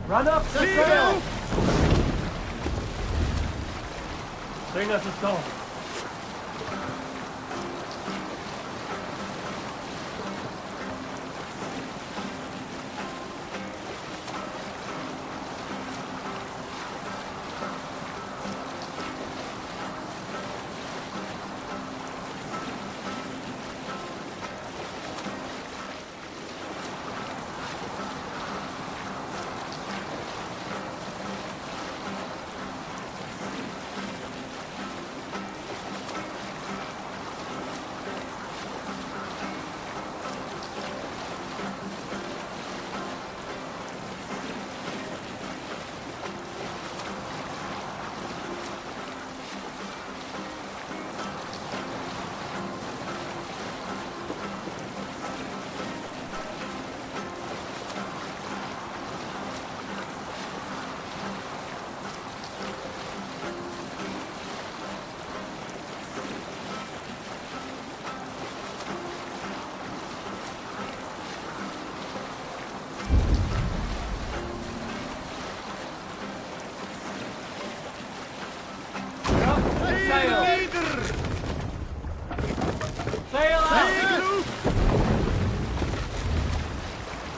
Run up the sail! Bring us a song.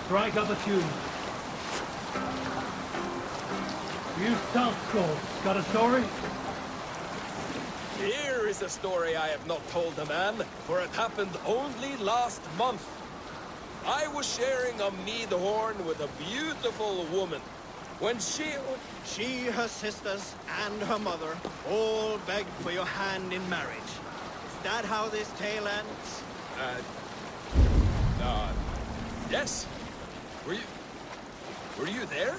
Strike up a tune. You South Skull, got a story? Here is a story I have not told a man, for it happened only last month. I was sharing a mead horn with a beautiful woman. When she, her sisters, and her mother all begged for your hand in marriage. Is that how this tale ends? Yes. Were you there?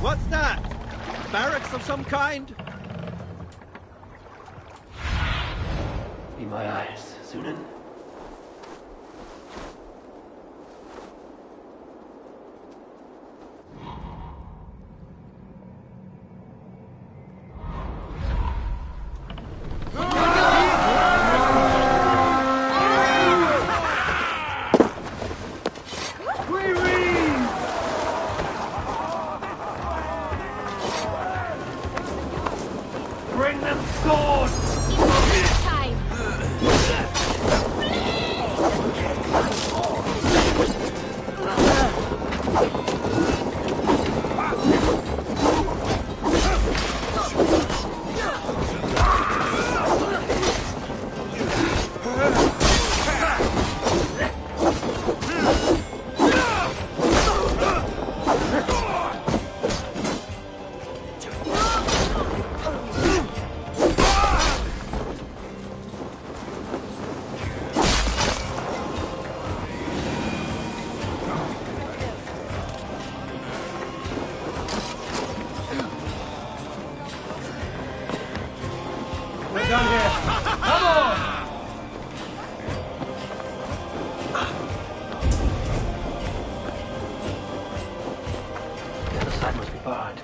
What's that? Barracks of some kind? Be my eyes, Sunan. Bring them swords! It's time! We're done here. Come on! The other side must be barred.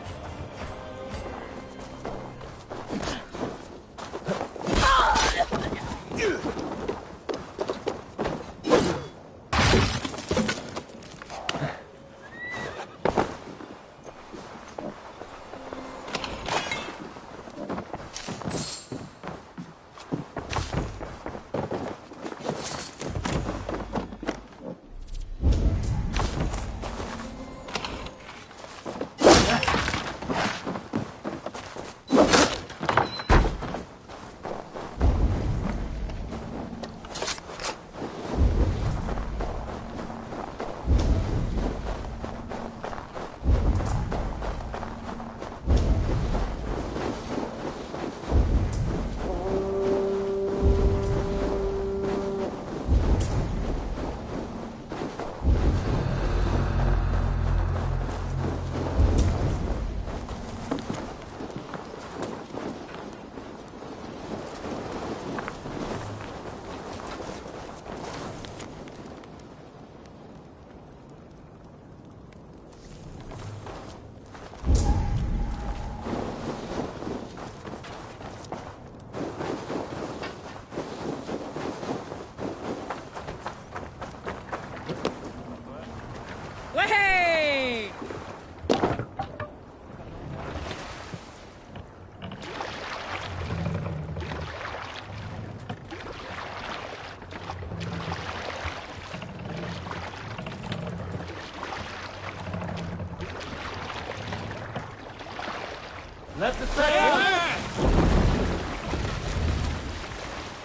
Let the sail!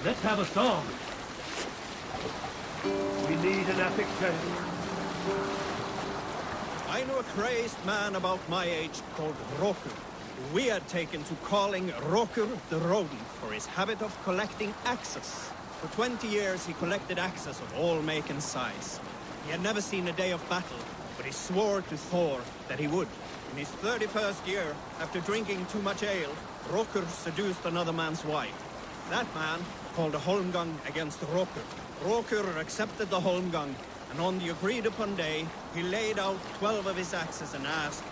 Let's have a song. We need an epic tale. I knew a crazed man about my age called Roku, who we had taken to calling Rokur the Rodent for his habit of collecting axes. For 20 years he collected axes of all make and size. He had never seen a day of battle, but he swore to Thor that he would. In his 31st year, after drinking too much ale, Rokur seduced another man's wife. That man called a holmgang against Rokur. Rokur accepted the holmgang, and on the agreed-upon day, he laid out 12 of his axes and asked,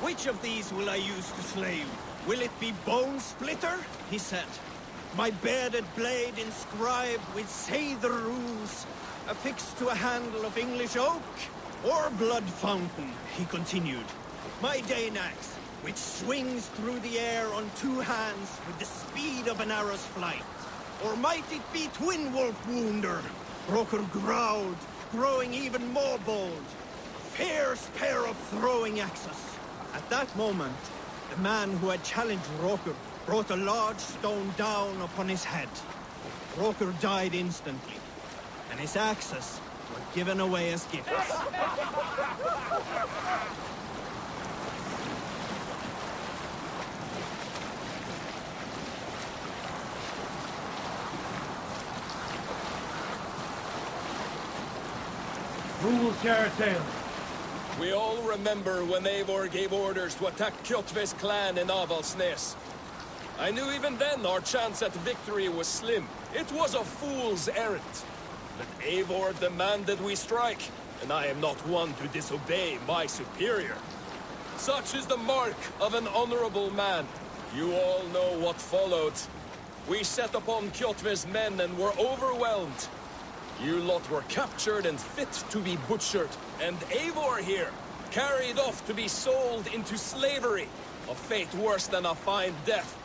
"Which of these will I use to slay you? Will it be Bone Splitter?" he said. "My bearded blade inscribed with say the rules, affixed to a handle of English oak? Or Blood Fountain?" he continued. "My Dane axe, which swings through the air on 2 hands with the speed of an arrow's flight. Or might it be Twin Wolf Wounder?" Rokur growled, growing even more bold. Fierce pair of throwing axes. At that moment, the man who had challenged Rokur brought a large stone down upon his head. Rokur died instantly, and his axes were given away as gifts. Who will share a tale? We all remember when Eivor gave orders to attack Kjotve's clan in Avaldsnes. I knew even then our chance at victory was slim. It was a fool's errand. But Eivor demanded we strike, and I am not one to disobey my superior. Such is the mark of an honorable man. You all know what followed. We set upon Kjotve's men and were overwhelmed. You lot were captured and fit to be butchered, and Eivor here, carried off to be sold into slavery, a fate worse than a fine death.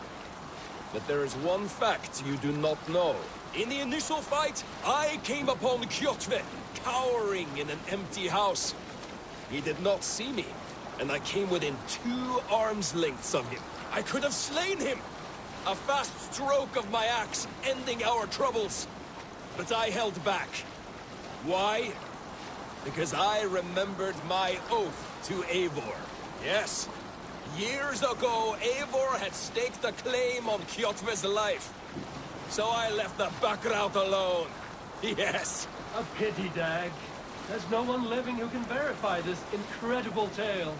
But there is one fact you do not know. In the initial fight, I came upon Kjotve, cowering in an empty house. He did not see me, and I came within 2 arms lengths of him. I could have slain him! A fast stroke of my axe, ending our troubles. But I held back. Why? Because I remembered my oath to Eivor. Yes, years ago, Eivor had staked a claim on Kjotve's life. So I left the Backrout alone. Yes. A pity, Dag. There's no one living who can verify this incredible tale.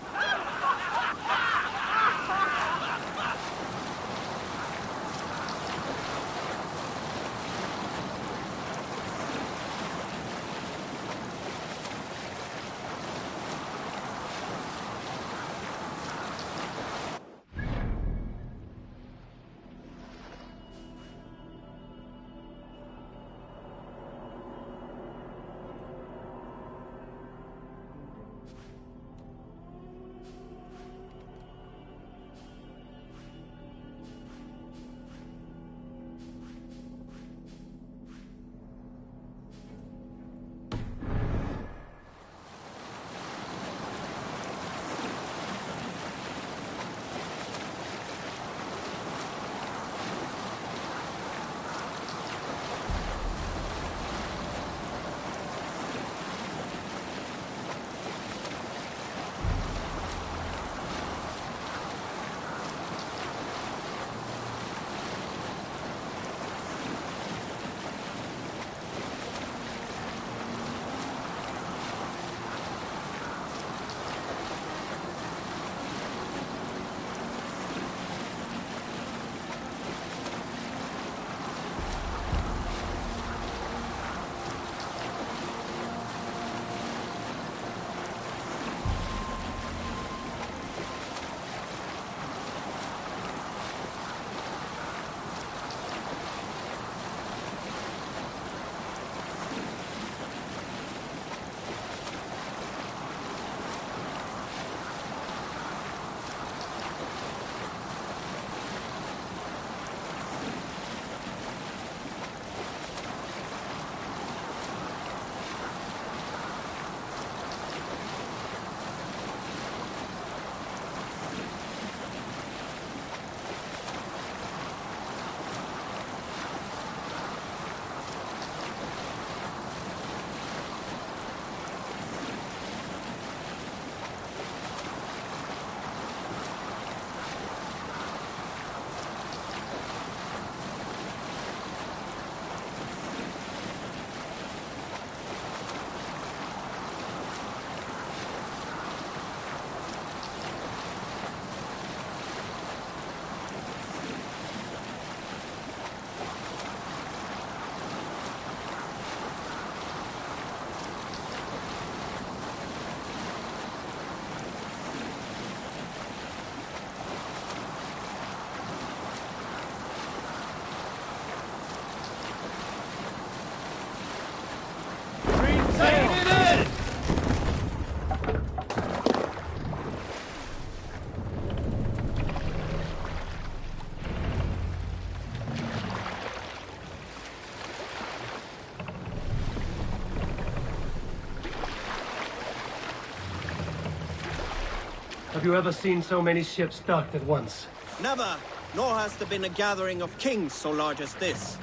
Have you ever seen so many ships docked at once? Never, nor has there been a gathering of kings so large as this.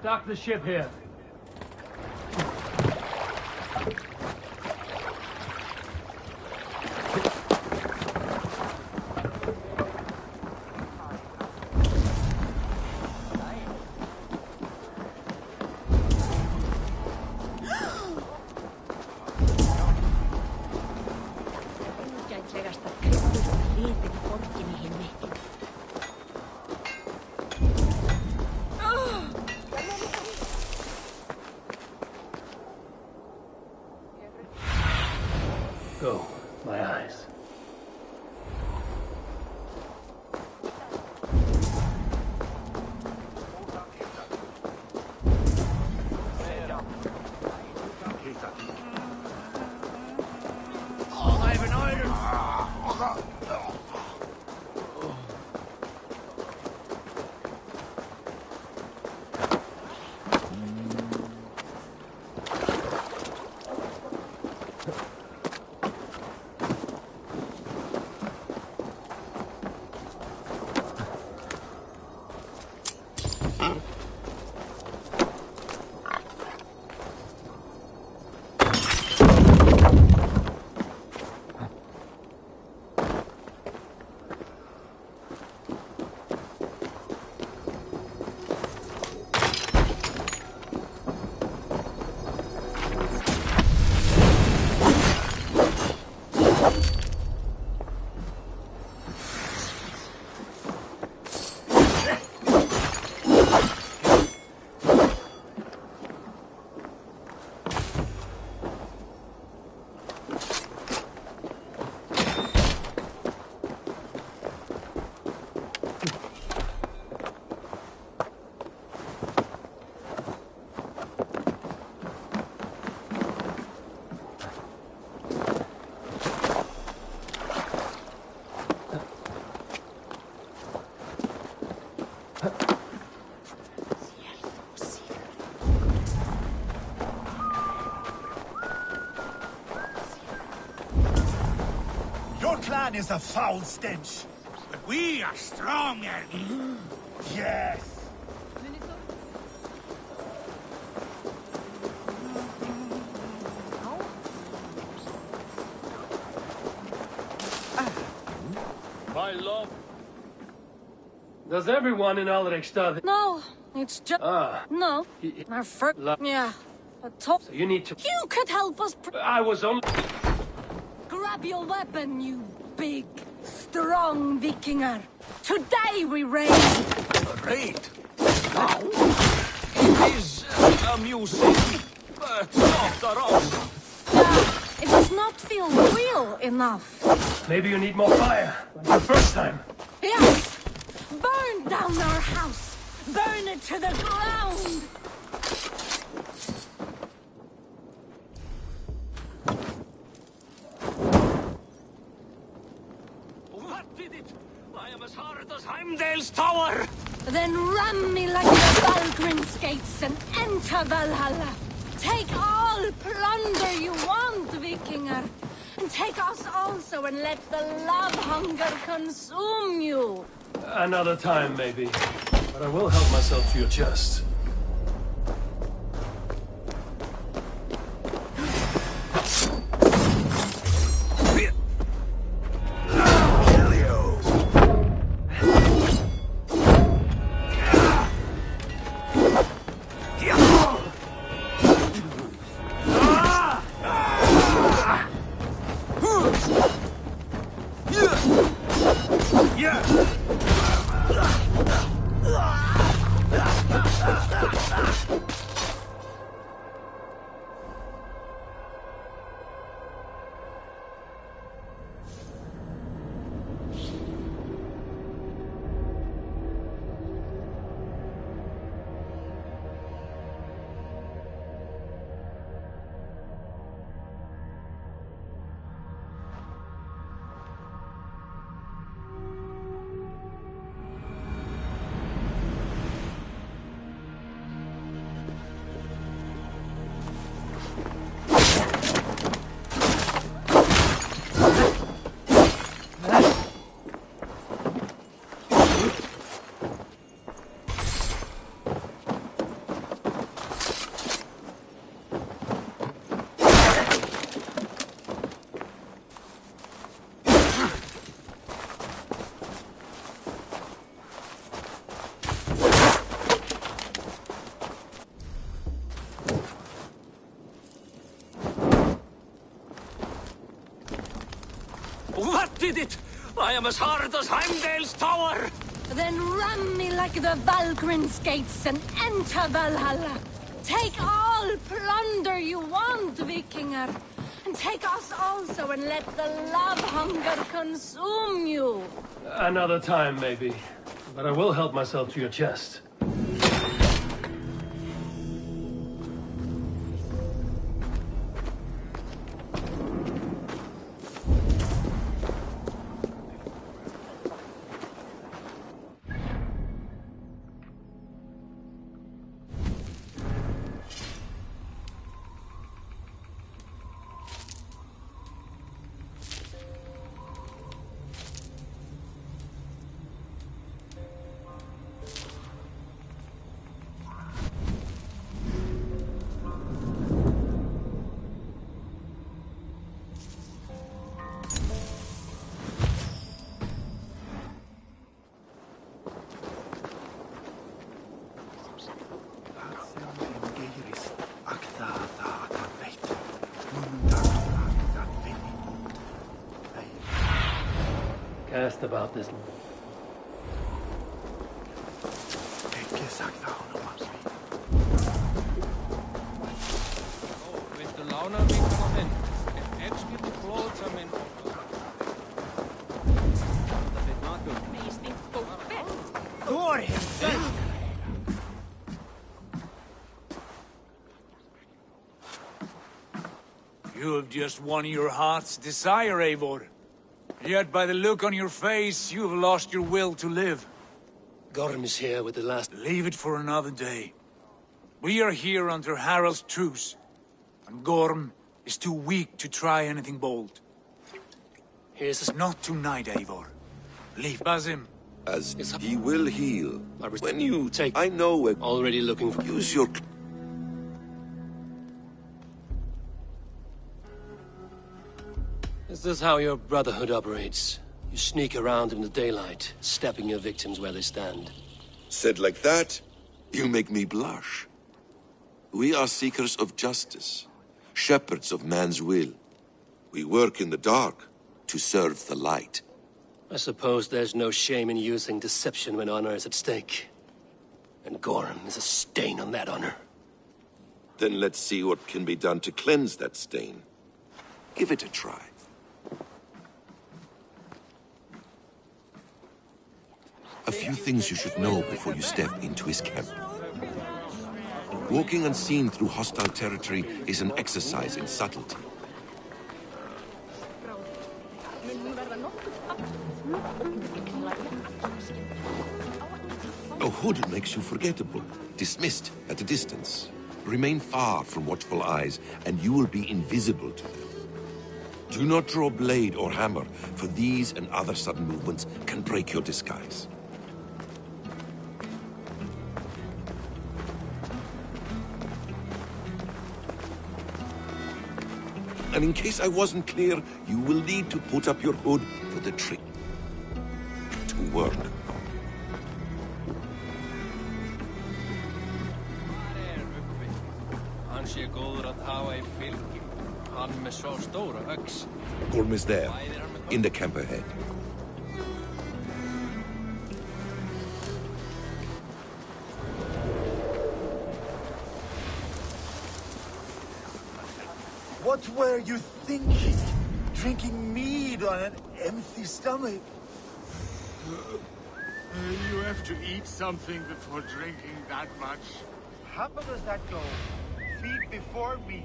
Dock the ship here. Go, my eyes. I have an iron. Your clan is a foul stench, but we are strong and... yes! My love. Does everyone in Alrekstad... No, it's just... No. Our first... Yeah. A top... So you need to... You could help us... I was only... Grab your weapon, you big, strong Vikinger. Today we raid. Raid? Now? It is amusing, but not arousing. Yeah, it does not feel real enough. Maybe you need more fire, like the first time. Yes! Burn down our house! Burn it to the ground! What did it? I am as hard as Heimdall's tower! Then ram me like the Valgrim's gates and enter Valhalla. Take all plunder you want, Vikinger. And take us also and let the love hunger consume you. Another time, maybe. But I will help myself to your chest. What did it? I am as hard as Heimdall's tower! Then ram me like the Valkyrin skates and enter Valhalla. Take all plunder you want, Vikinger. And take us also and let the love hunger consume you. Another time, maybe. But I will help myself to your chest. Cast about this. Viltu lána mig á þinn? Elskir blóð minn. Thor himself! You have just won your heart's desire, Eivor. Yet by the look on your face, you have lost your will to live. Gorm is here with the last... Leave it for another day. We are here under Harald's truce, and Gorm is too weak to try anything bold. Here's... Not tonight, Eivor. Leave Basim. As he will heal. When you take... I know we're Already looking for... Use your... Is this how your Brotherhood operates? You sneak around in the daylight, stepping your victims where they stand. Said like that, you make me blush. We are seekers of justice, shepherds of man's will. We work in the dark to serve the light. I suppose there's no shame in using deception when honor is at stake. And Gorm is a stain on that honor. Then let's see what can be done to cleanse that stain. Give it a try. A few things you should know before you step into his camp. Walking unseen through hostile territory is an exercise in subtlety. A hood makes you forgettable, dismissed at a distance. Remain far from watchful eyes, and you will be invisible to them. Do not draw blade or hammer, for these and other sudden movements can break your disguise. And in case I wasn't clear, you will need to put up your hood for the trick to work. Hann sé góður að hafa í fylgi. Hann með svo stóra öx. Gorm is there, in the camp ahead. What were you thinking? Drinking mead on an empty stomach? You have to eat something before drinking that much. How does that go? Feed before meat.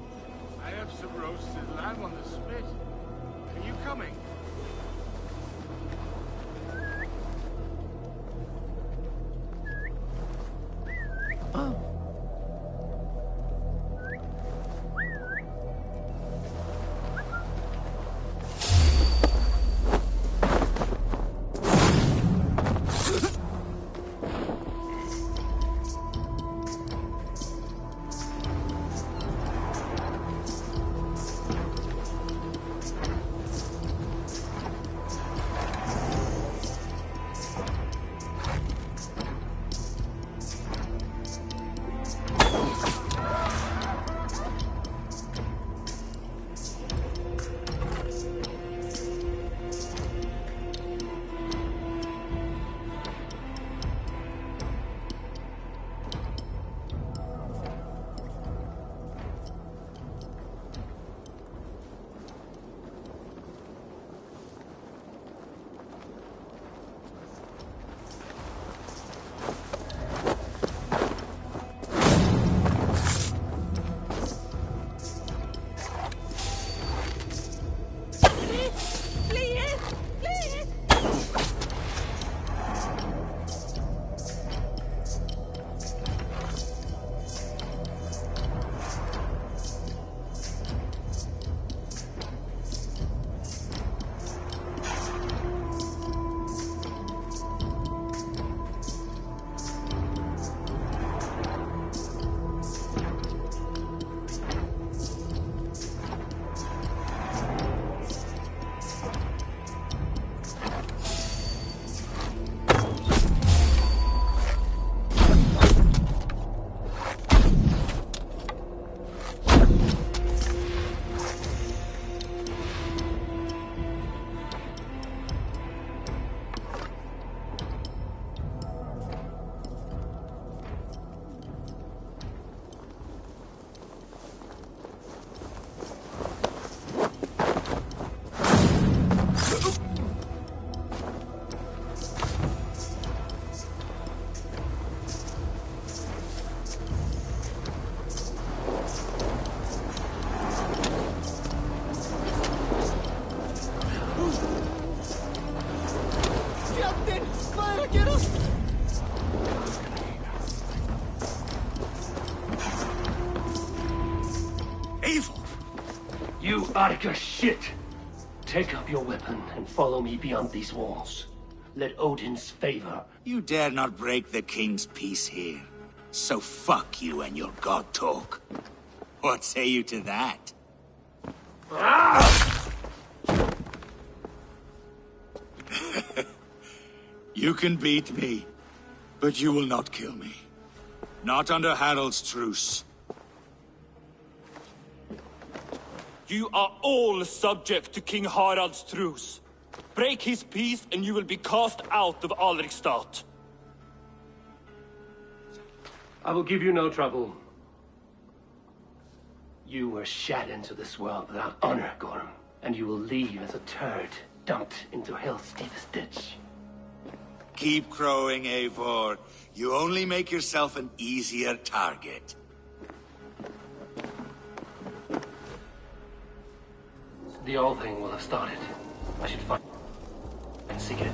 I have some roasted lamb on the spit. Are you coming? Arga shit! Take up your weapon and follow me beyond these walls. Let Odin's favor. You dare not break the king's peace here. So fuck you and your god talk. What say you to that? You can beat me, but you will not kill me. Not under Harald's truce. You are all subject to King Harald's truce. Break his peace and you will be cast out of Alrikstad. I will give you no trouble. You were shat into this world without honor, Gorm, and you will leave as a turd dumped into hell's deepest ditch. Keep crowing, Eivor. You only make yourself an easier target. The old thing will have started. I should find and seek it.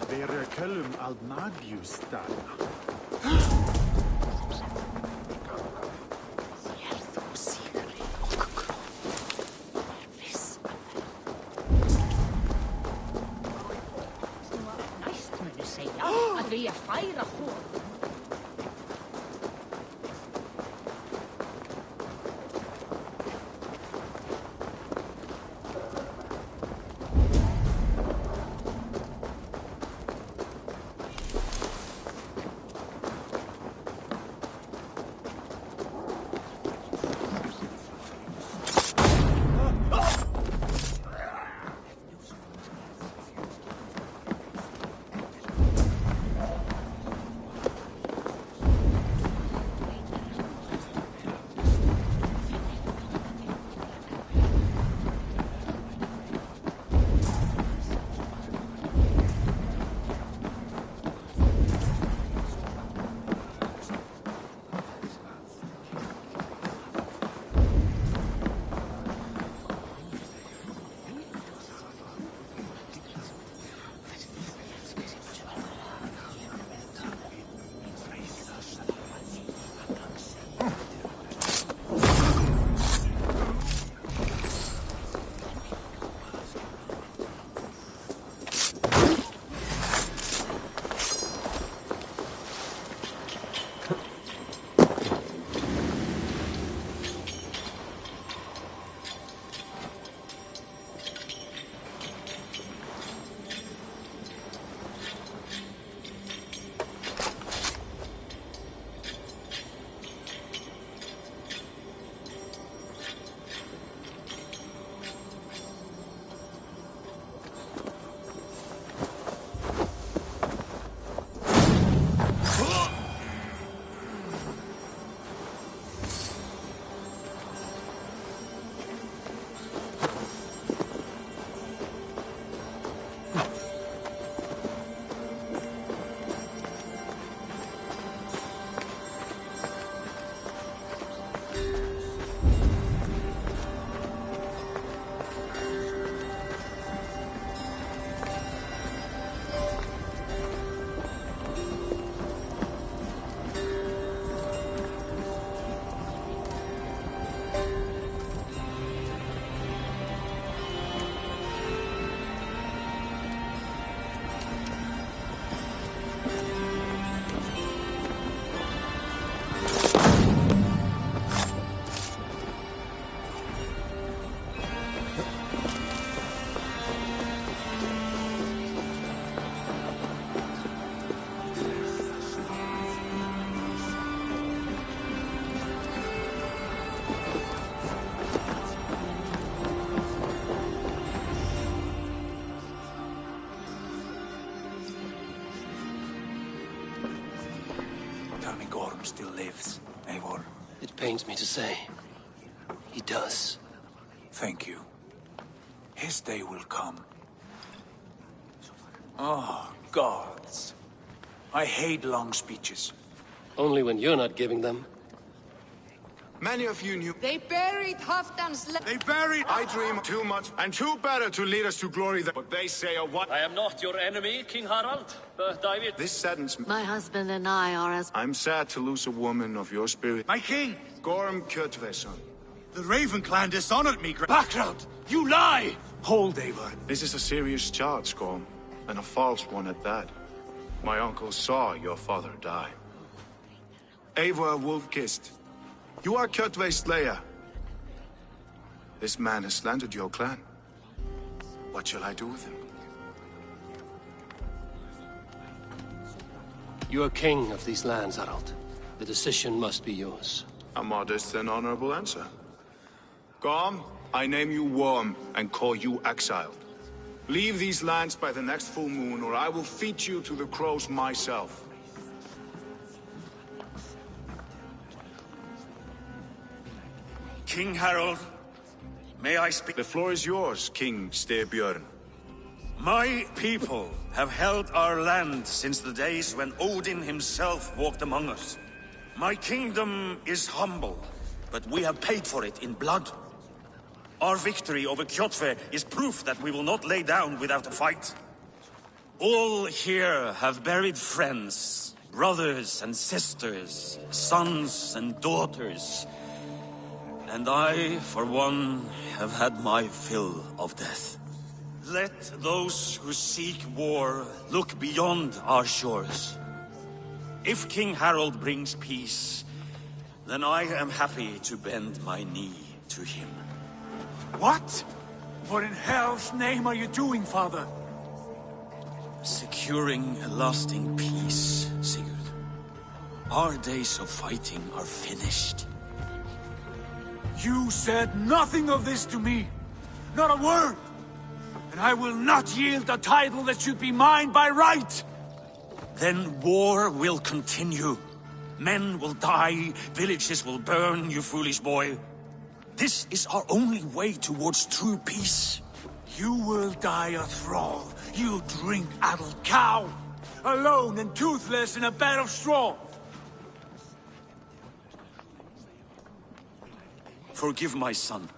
Vere Kellum Aldmagius Dana. Att vi är fira hår. Still lives, Eivor. It pains me to say. He does. Thank you. His day will come. Oh, gods. I hate long speeches. Only when you're not giving them. Many of you knew. They buried Halfdan's They buried. I dream too much and too better to lead us to glory. But they say of what? I am not your enemy, King Harald, but I will... This saddens me. My husband and I are as... I'm sad to lose a woman of your spirit. My king! Gorm Kjotveson. The Raven clan dishonored me. Background! You lie! Hold, Eivor. This is a serious charge, Gorm. And a false one at that. My uncle saw your father die. Eivor Wolf-Kissed. You are Kjotve's slayer. This man has slandered your clan. What shall I do with him? You are king of these lands, Harald. The decision must be yours. A modest and honorable answer. Gorm, I name you Worm and call you exiled. Leave these lands by the next full moon, or I will feed you to the crows myself. King Harald, may I speak? The floor is yours, King Styrbjörn. My people have held our land since the days when Odin himself walked among us. My kingdom is humble, but we have paid for it in blood. Our victory over Kjotve is proof that we will not lay down without a fight. All here have buried friends, brothers and sisters, sons and daughters. And I, for one, have had my fill of death. Let those who seek war look beyond our shores. If King Harald brings peace, then I am happy to bend my knee to him. What? What in hell's name are you doing, father? Securing a lasting peace, Sigurd. Our days of fighting are finished. You said nothing of this to me. Not a word. And I will not yield a title that should be mine by right. Then war will continue. Men will die, villages will burn, you foolish boy. This is our only way towards true peace. You will die a thrall. You drink-addled cow. Alone and toothless in a bed of straw. Forgive my son.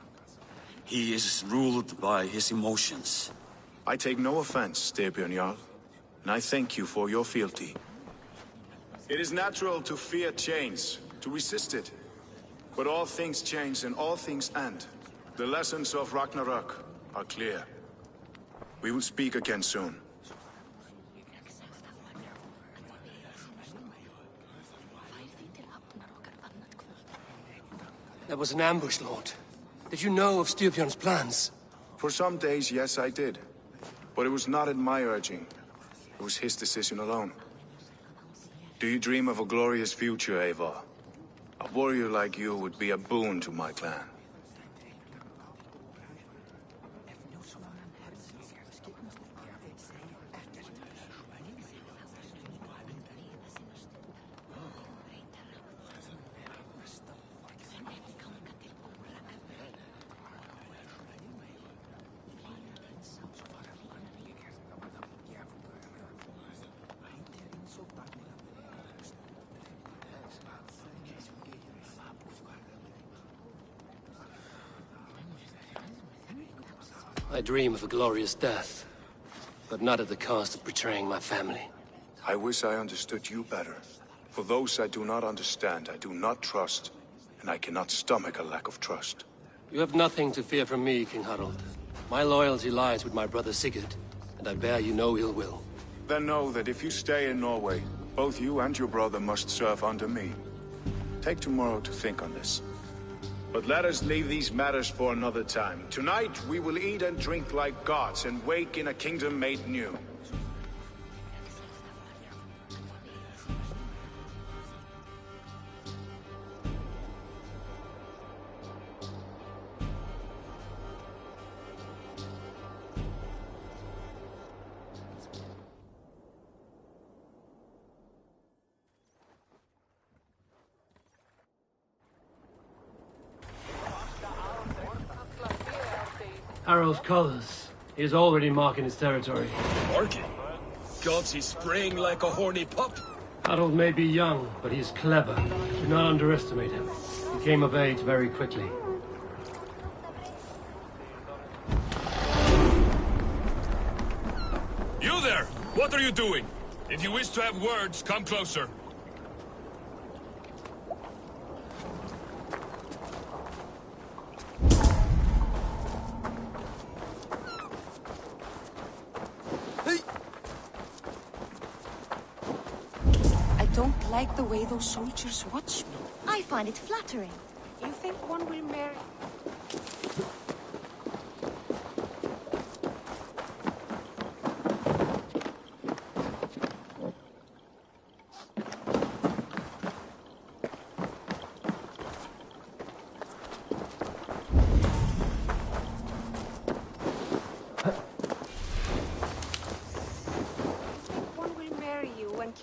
He is ruled by his emotions. I take no offense, Styrbjörn Jarl, and I thank you for your fealty. It is natural to fear change, to resist it. But all things change and all things end. The lessons of Ragnarok are clear. We will speak again soon. That was an ambush, Lord. Did you know of Styrbjörn's plans? For some days, yes, I did. But it was not at my urging. It was his decision alone. Do you dream of a glorious future, Eivor? A warrior like you would be a boon to my clan. I dream of a glorious death, but not at the cost of betraying my family. I wish I understood you better. For those I do not understand, I do not trust, and I cannot stomach a lack of trust. You have nothing to fear from me, King Harald. My loyalty lies with my brother Sigurd, and I bear you no ill will. Then know that if you stay in Norway, both you and your brother must serve under me. Take tomorrow to think on this. But let us leave these matters for another time. Tonight, we will eat and drink like gods and wake in a kingdom made new. Harald's colors. He is already marking his territory. Marking? gods, he's spraying like a horny pup. Harold may be young, but he's clever. Do not underestimate him. He came of age very quickly. You there! What are you doing? If you wish to have words, come closer. I don't like the way those soldiers watch me. I find it flattering. You think one will marry?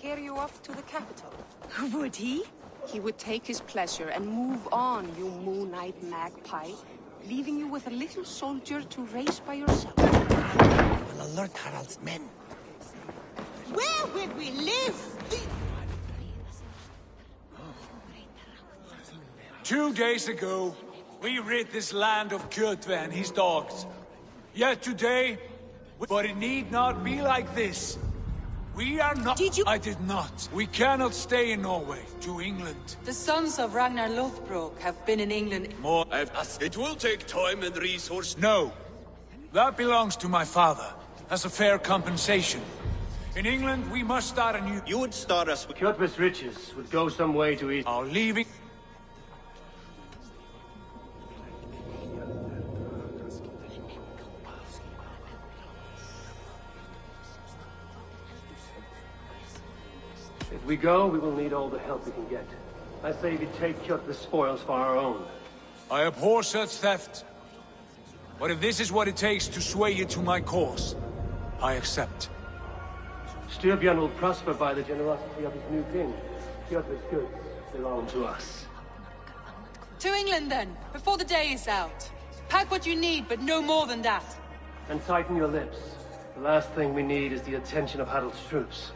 Carry you off to the capital. Would he? He would take his pleasure and move on, you moon-eyed magpie, leaving you with a little soldier to race by yourself. I will alert Harald's men. Where would we live? 2 days ago, we rid this land of Kjotve and his dogs. Yet today, but it need not be like this. We are not— Did you— I did not. We cannot stay in Norway, to England. The sons of Ragnar Lothbrok have been in England— More— It will take time and resources. No. That belongs to my father, as a fair compensation. In England, we must start anew. You would start us with Kjotve's riches would go some way to ease our leaving. If we go, we will need all the help we can get. I say we take Kjotve's spoils for our own. I abhor such theft. But if this is what it takes to sway you to my cause, I accept. Styrbjörn will prosper by the generosity of his new king. Kjotve's goods belong to us. To England, then, before the day is out. Pack what you need, but no more than that. And tighten your lips. The last thing we need is the attention of Harald's troops.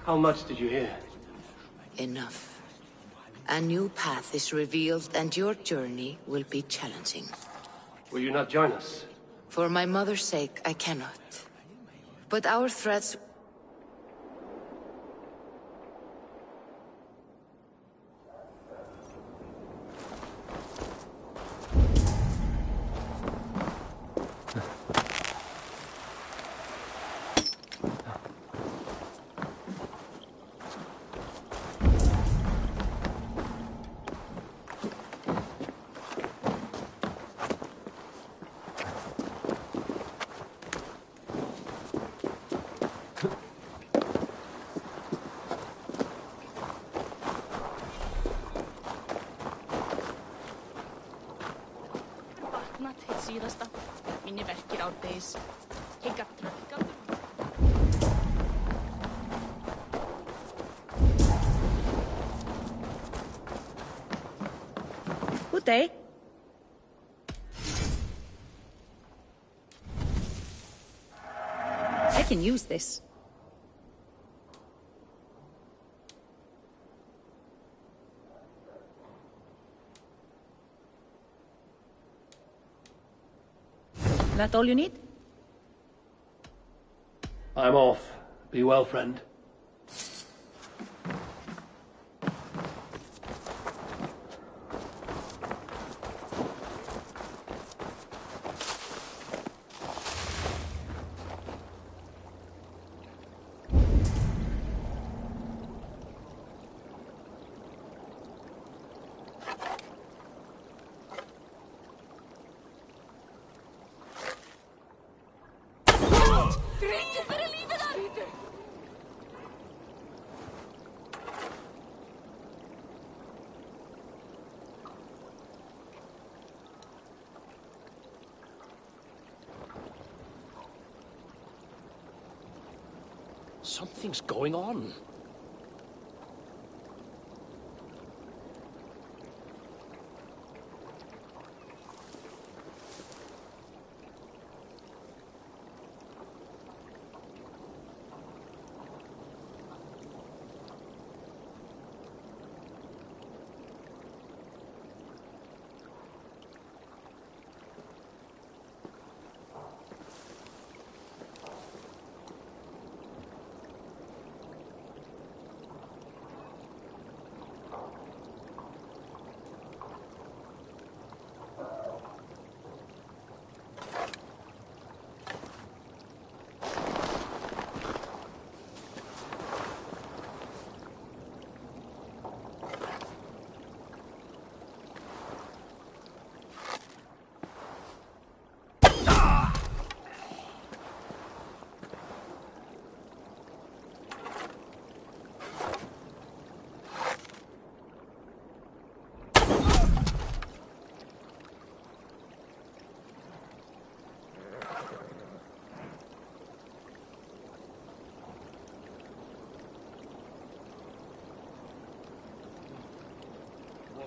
How much did you hear? Enough. A new path is revealed, and your journey will be challenging. Will you not join us? For my mother's sake, I cannot. But our threats... Minni verkir árdegis. Higga trökkan. Good day. I can use this. That all you need? I'm off. Be well, friend. Something's going on.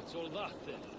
What's all that then?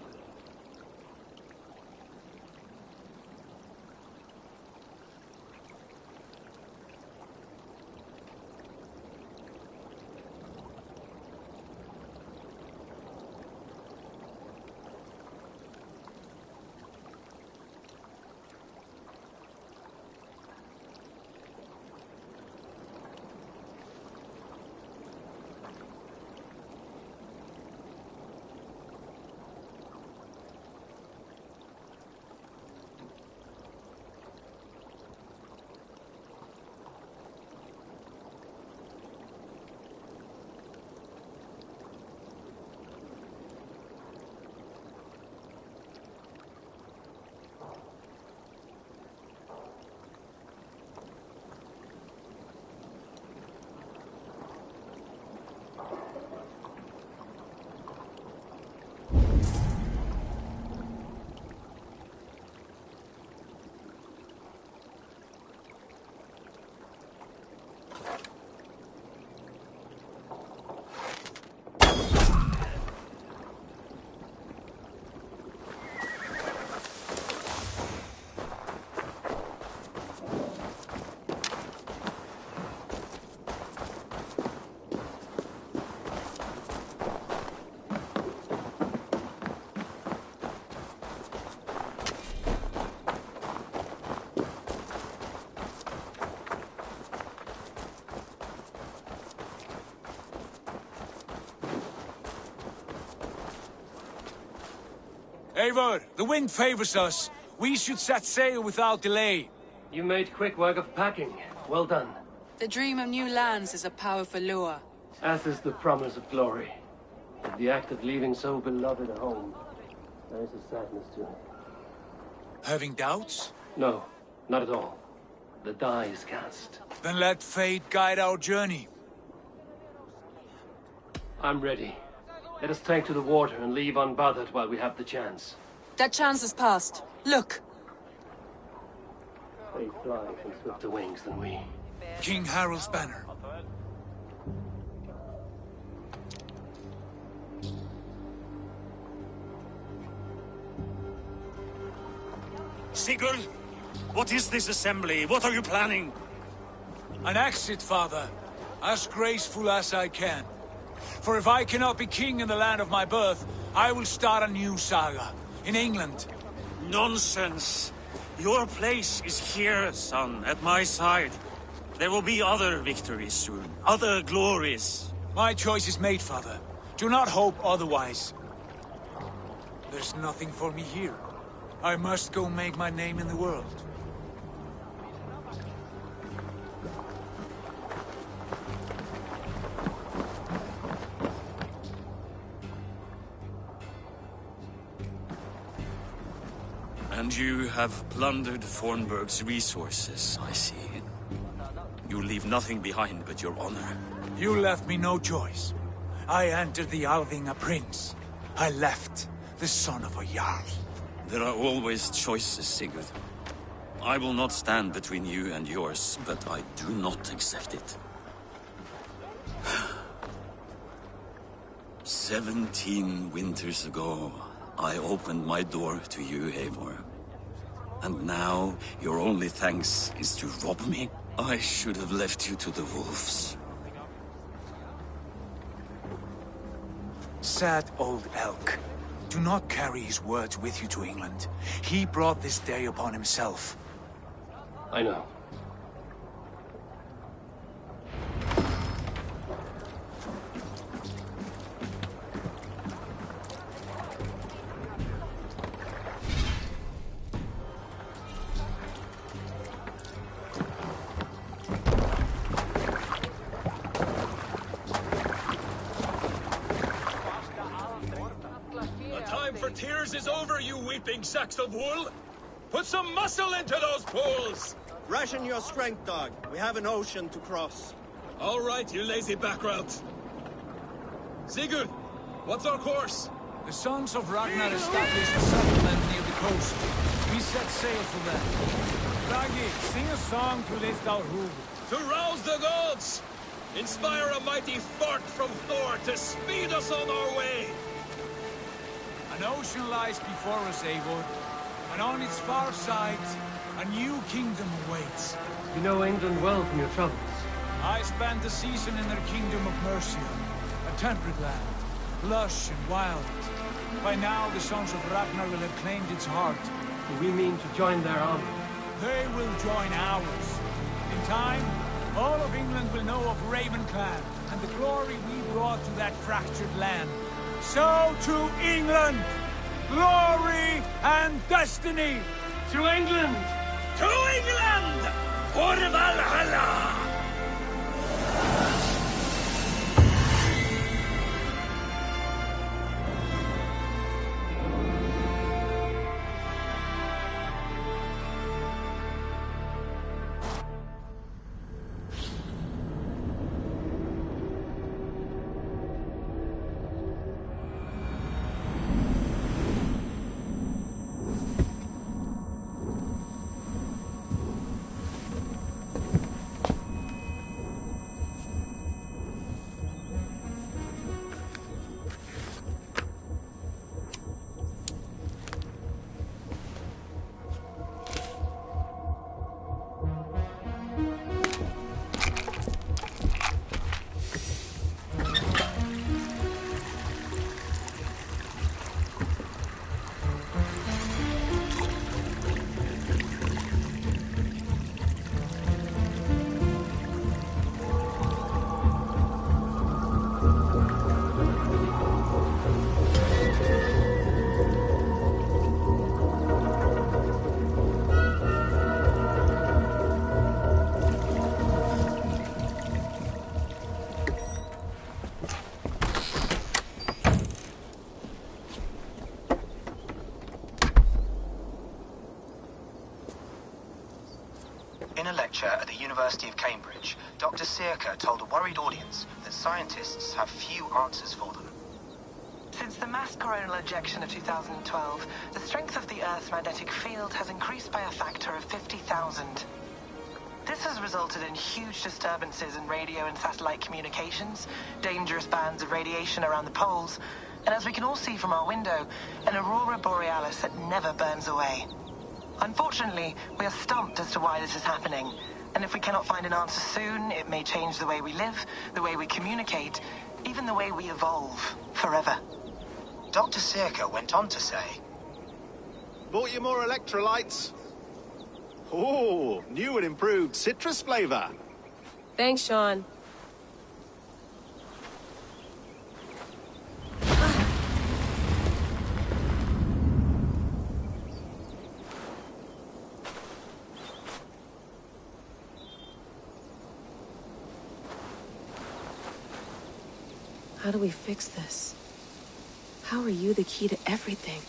Eivor, the wind favors us. We should set sail without delay. You made quick work of packing. Well done. The dream of new lands is a powerful lure. As is the promise of glory. But the act of leaving so beloved a home, there is a sadness to it. Having doubts? No, not at all. The die is cast. Then let fate guide our journey. I'm ready. Let us take to the water and leave unbothered while we have the chance. That chance has passed. Look! They fly from swifter wings than we. King Harald's banner. Sigurd, what is this assembly? What are you planning? An exit, father. As graceful as I can. For if I cannot be king in the land of my birth, I will start a new saga. In England. Nonsense. Your place is here, son, at my side. There will be other victories soon. Other glories. My choice is made, father. Do not hope otherwise. There's nothing for me here. I must go make my name in the world. And you have plundered Fornburg's resources, I see. You leave nothing behind but your honor. You left me no choice. I entered the Alving a prince. I left the son of a Jarl. There are always choices, Sigurd. I will not stand between you and yours, but I do not accept it. 17 winters ago, I opened my door to you, Eivor. And now, your only thanks is to rob me? I should have left you to the wolves. Sad old elk. Do not carry his words with you to England. He brought this day upon himself. I know. Is over, you weeping sacks of wool! Put some muscle into those pools! Ration your strength, dog. We have an ocean to cross. All right, you lazy backrout. Sigurd, what's our course? The sons of Ragnar established a settlement near the coast. We set sail for them. Raggi, sing a song to lift our hoof. To rouse the gods! Inspire a mighty fart from Thor to speed us on our way! An ocean lies before us, Eivor, and on its far side, a new kingdom awaits. You know England well from your travels. I spent a season in their kingdom of Mercia, a temperate land, lush and wild. By now, the sons of Ragnar will have claimed its heart. Do we mean to join their army? They will join ours. In time, all of England will know of Ravenclan and the glory we brought to that fractured land. So to England! Glory and destiny! To England! To England! For Valhalla! In a lecture at the University of Cambridge, Dr. Circa told a worried audience that scientists have few answers for them. Since the mass coronal ejection of 2012, the strength of the Earth's magnetic field has increased by a factor of 50,000. This has resulted in huge disturbances in radio and satellite communications, dangerous bands of radiation around the poles, and as we can all see from our window, an aurora borealis that never burns away. Unfortunately, we are stumped as to why this is happening, and if we cannot find an answer soon, it may change the way we live, the way we communicate, even the way we evolve, forever. Dr. Circa went on to say, Bought you more electrolytes? Oh, new and improved citrus flavor. Thanks, Sean. How do we fix this? How are you the key to everything?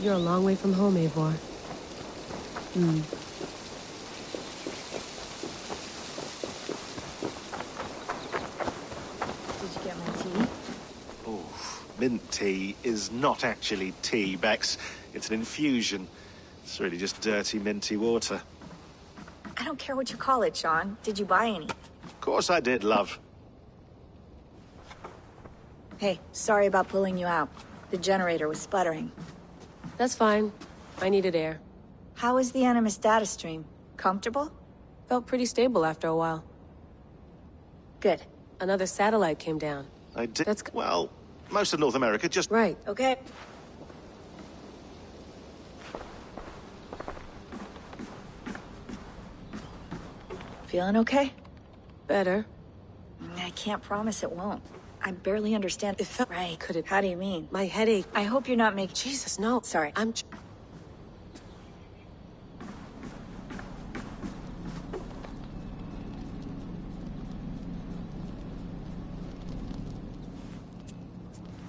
You're a long way from home, Eivor. Did you get my tea? Oh, mint tea is not actually tea, Bex. It's an infusion. It's really just dirty, minty water. I don't care what you call it, Sean. Did you buy any? Of course I did, love. Hey, sorry about pulling you out. The generator was sputtering. That's fine. I needed air. How was the Animus data stream? Comfortable? Felt pretty stable after a while. Good. Another satellite came down. I did. Well, most of North America just... Right. Okay. Feeling okay? Better. I can't promise it won't. I barely understand. It felt right. Could it? How do you mean? My headache. I hope you're not making... Jesus, no. Sorry.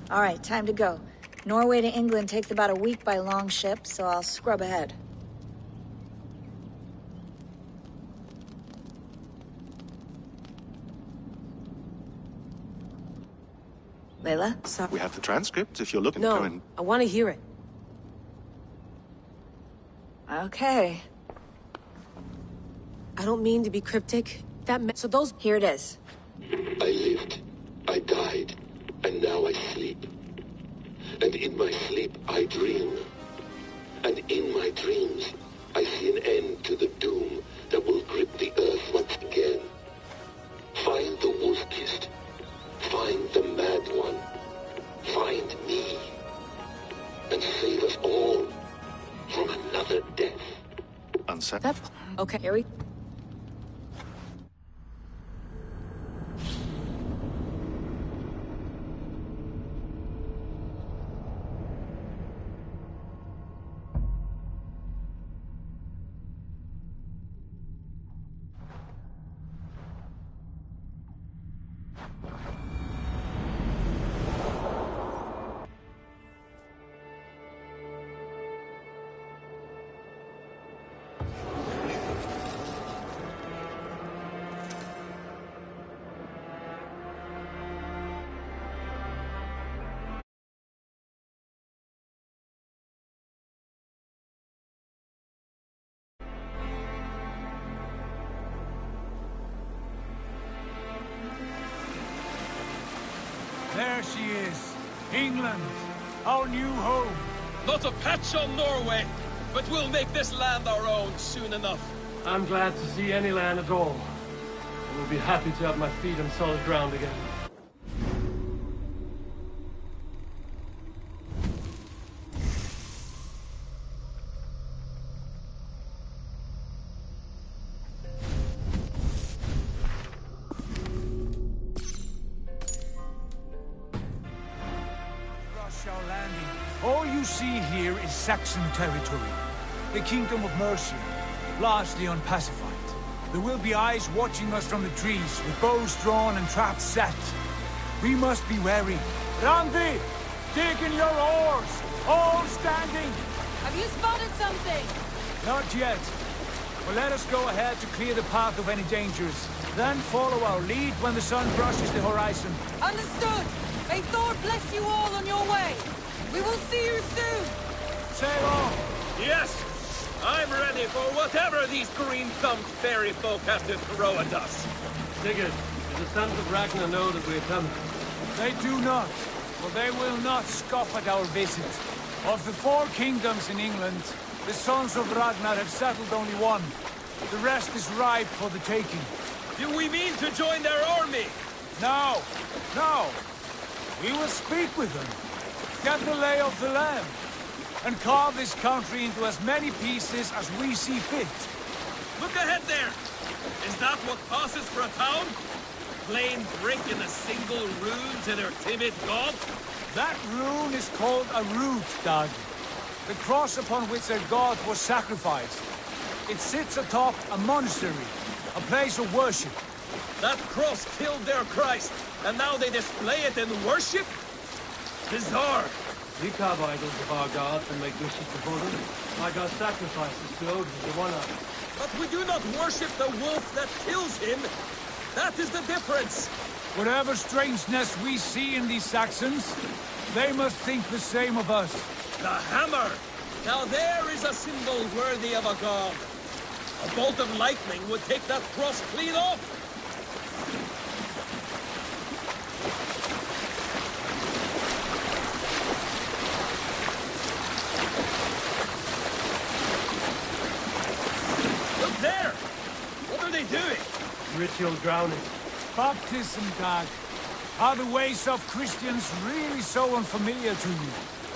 All right, time to go. Norway to England takes about a week by long ship, so I'll scrub ahead. Layla? Sorry. We have the transcript if you're looking No, to go in. I want to hear it. Okay. I don't mean to be cryptic. So those... Here it is. I lived, I died, and now I sleep. And in my sleep I dream. And in my dreams I see an end to the doom that will grip the earth once again. Find the wolf-kissed. Find the mad one. Find me. And save us all from another death. Unset. Okay, here we... There she is. England, our new home. Not a patch on Norway, but we'll make this land our own soon enough. I'm glad to see any land at all. I will be happy to have my feet on solid ground again. Our landing. All you see here is Saxon territory. The Kingdom of Mercia, largely unpacified. There will be eyes watching us from the trees, with bows drawn and traps set. We must be wary. Randi! Dig in your oars! All standing! Have you spotted something? Not yet. Well, let us go ahead to clear the path of any dangers. Then follow our lead when the sun brushes the horizon. Understood! May Thor bless you all on your way! We will see you soon! Sail on! Yes! I'm ready for whatever these green-thumbed fairy folk have to throw at us. Sigurd, does the sons of Ragnar know that we are coming? They do not, for they will not scoff at our visit. Of the 4 kingdoms in England, the sons of Ragnar have settled only one. The rest is ripe for the taking. Do we mean to join their army? No, no. We will speak with them, get the lay of the land, and carve this country into as many pieces as we see fit. Look ahead there! Is that what passes for a town? Plain brick and a single rune to their timid god? That rune is called a root, Dag. The cross upon which their god was sacrificed. It sits atop a monastery, a place of worship. That cross killed their Christ, and now they display it in worship? Bizarre. We carve idols of our gods and make wishes before them. Like our sacrifices to Odin, the one up. But we do not worship the wolf that kills him. That is the difference. Whatever strangeness we see in these Saxons, they must think the same of us. The hammer! Now there is a symbol worthy of a god. A bolt of lightning would take that cross clean off. Look there! What are they doing? Ritual drowning. Baptism, Dag. Are the ways of Christians really so unfamiliar to you?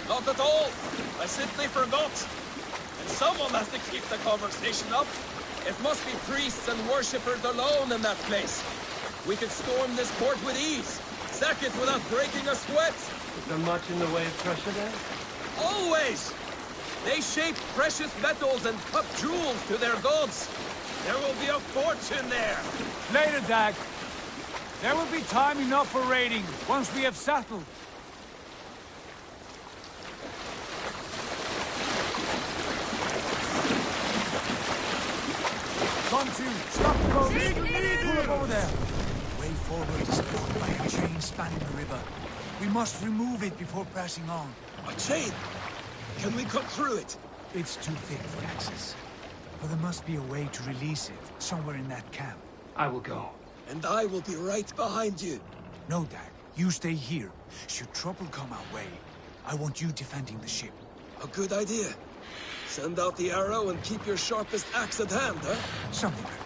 Not at all. I simply forgot. And someone has to keep the conversation up. It must be priests and worshippers alone in that place. We could storm this port with ease. Sack it without breaking a sweat. Is there much in the way of treasure there? Always! They shape precious metals and cut jewels to their gods. There will be a fortune there. Later, Dag. There will be time enough for raiding, once we have settled. Contu, stop the boat! Pull up over there! Way forward is blocked by a chain spanning the river. We must remove it before pressing on. A chain? Can we cut through it? It's too thick for access. But there must be a way to release it, somewhere in that camp. I will go. And I will be right behind you. No, Dag. You stay here. Should trouble come our way, I want you defending the ship. A good idea. Send out the arrow and keep your sharpest axe at hand, huh? Something like that.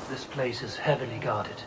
This place is heavily guarded.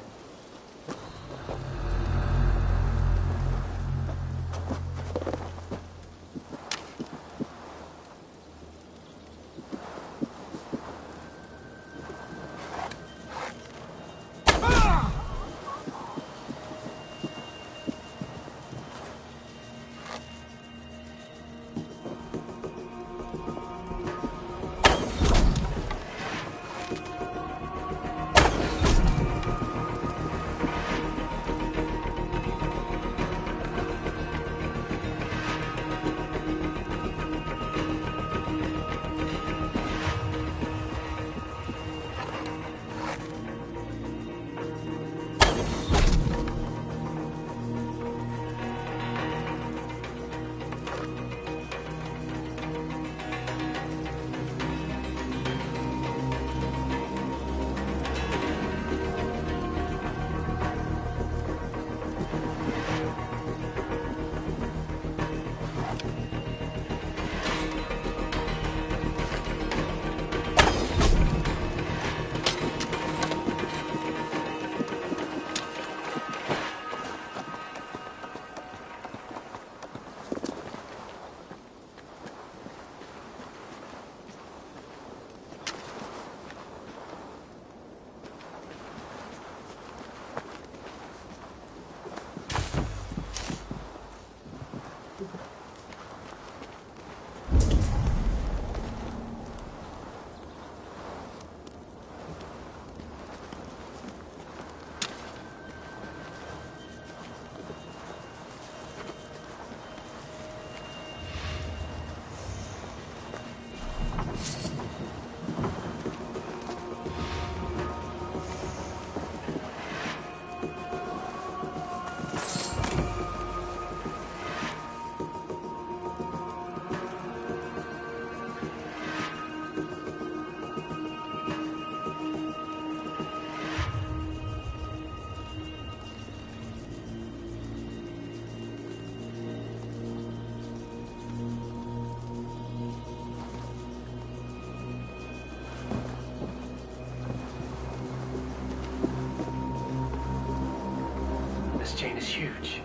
huge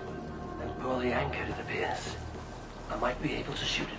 and poorly anchored, it appears. I might be able to shoot it.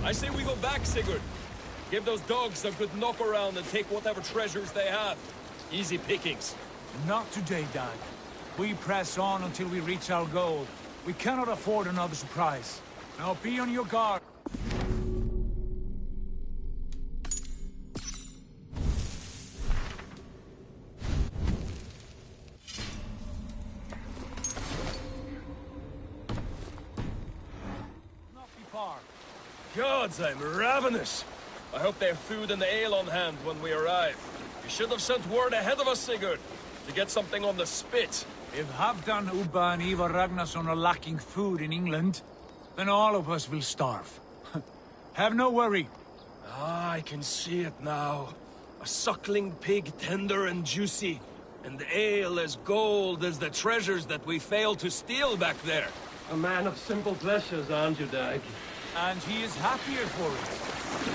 I say we go back, Sigurd. Give those dogs a good knock around and take whatever treasures they have. Easy pickings. Not today, Dag. We press on until we reach our goal. We cannot afford another surprise. Now be on your guard. Gods, I'm ravenous. I hope they have food and ale on hand when we arrive. You should have sent word ahead of us, Sigurd, to get something on the spit. If Halfdan, Ubba and Ivar Ragnarsson are lacking food in England, then all of us will starve. Have no worry. Ah, I can see it now. A suckling pig, tender and juicy, and ale as gold as the treasures that we failed to steal back there. A man of simple pleasures, aren't you, Dag? And he is happier for it.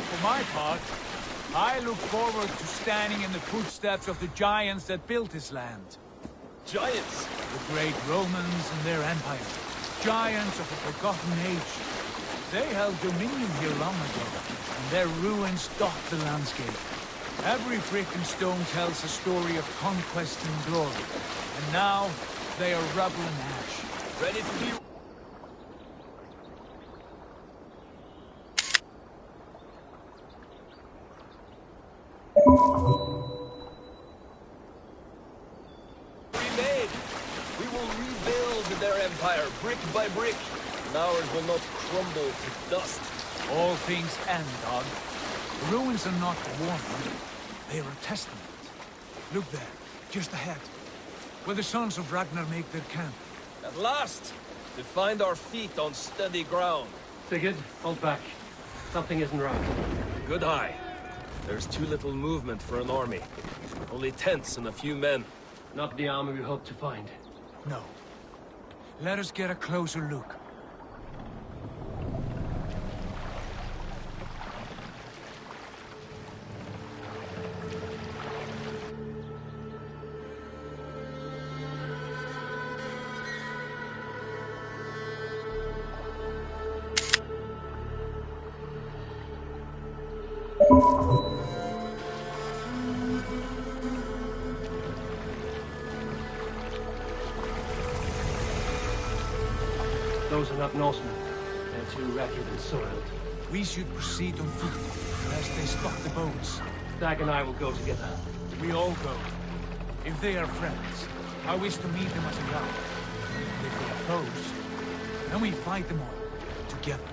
For my part, I look forward to standing in the footsteps of the giants that built this land. Giants? The great Romans and their empire. Giants of a forgotten age. They held dominion here long ago, and their ruins dot the landscape. Every brick and stone tells a story of conquest and glory. And now, they are rubble and ash. Ready to be... remade. We will rebuild their empire brick by brick, and ours will not crumble to dust. All things end, Dag. The ruins are not warned. They are a testament. Look there, just ahead, where the sons of Ragnar make their camp. At last, to find our feet on steady ground. Sigurd, hold back. Something isn't right. Good eye. There's too little movement for an army. Only tents and a few men. Not the army we hoped to find. No. Let us get a closer look. Those are not Norsemen. They're too ragged and soiled. We should proceed on foot, lest they stop the boats. Dag and I will go together. We all go. If they are friends, I wish to meet them as a guide. If they are foes, then we fight them all, together.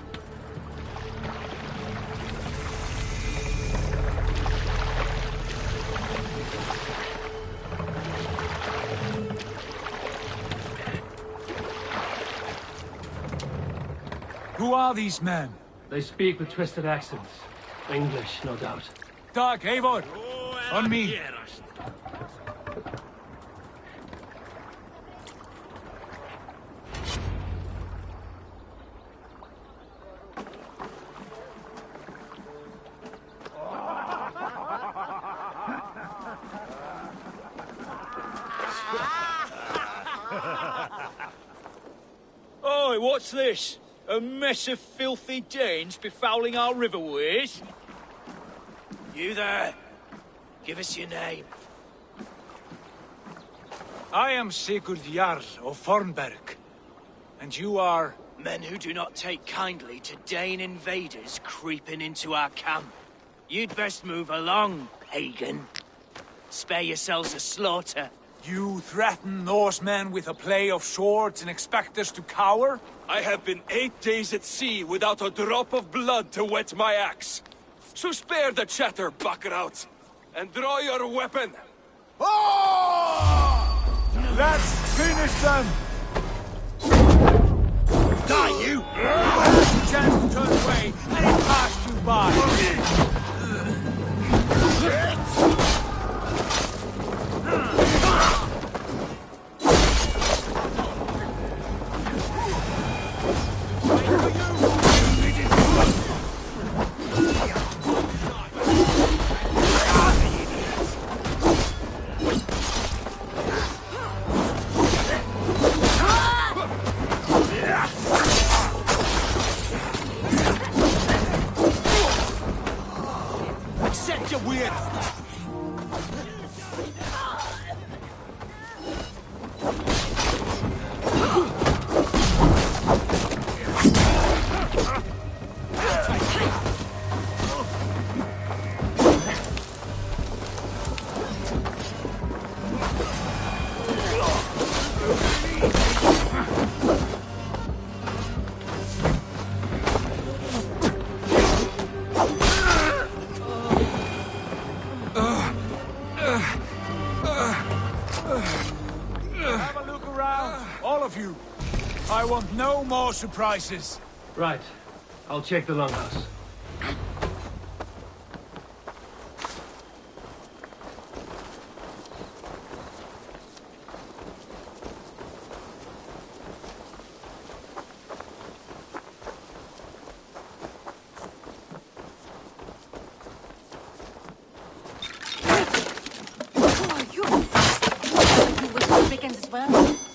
Who are these men? They speak with twisted accents. English, no doubt. Dag, Eivor! On me! Oi, what's this? A mess of filthy Danes befouling our riverways? You there! Give us your name. I am Sigurd Jarl of Fornberg. And you are... Men who do not take kindly to Dane invaders creeping into our camp. You'd best move along, pagan. Spare yourselves a slaughter. You threaten Norsemen with a play of swords and expect us to cower? I have been 8 days at sea without a drop of blood to wet my axe. So spare the chatter, Buckerout, and draw your weapon. Let's finish them! Die, you! You had a chance to turn away, and it passed you by. Accept your weird. Have a look around, all of you. I want no more surprises. Right. I'll check the longhouse.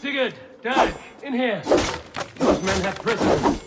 Sigurd! Dag! In here! Those men have prisoners.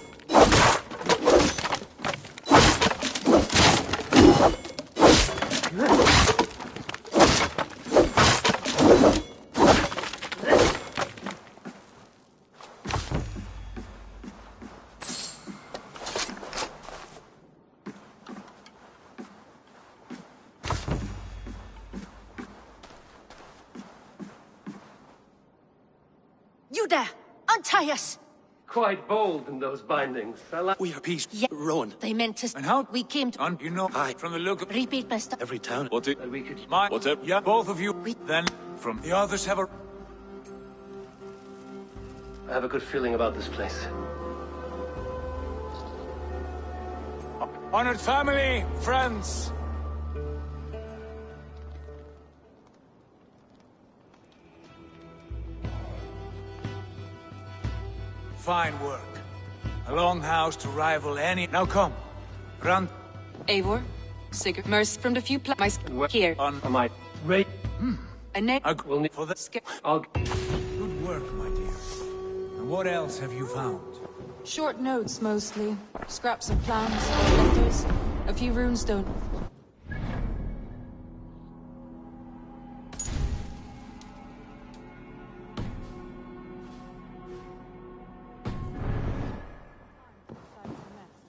You there! Untie us! Quite bold in those bindings. We are peace. Yeah. Rowan. They meant us. And how? We came to... You know, from the look of... Repeat, Master. Every town. What it... We could... What's up? Yeah, both of you. Then, from the others have a... I have a good feeling about this place. Honored family, friends. Fine work. A longhouse to rival any... Now come. Run. Eivor, Sigurd, Merce from the few here. On my... Right. A name... We'll need... For the... I'll... Good work, my dear. And what else have you found? Short notes, mostly. Scraps of plans, letters, a few runestone.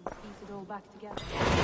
Piece it all back together.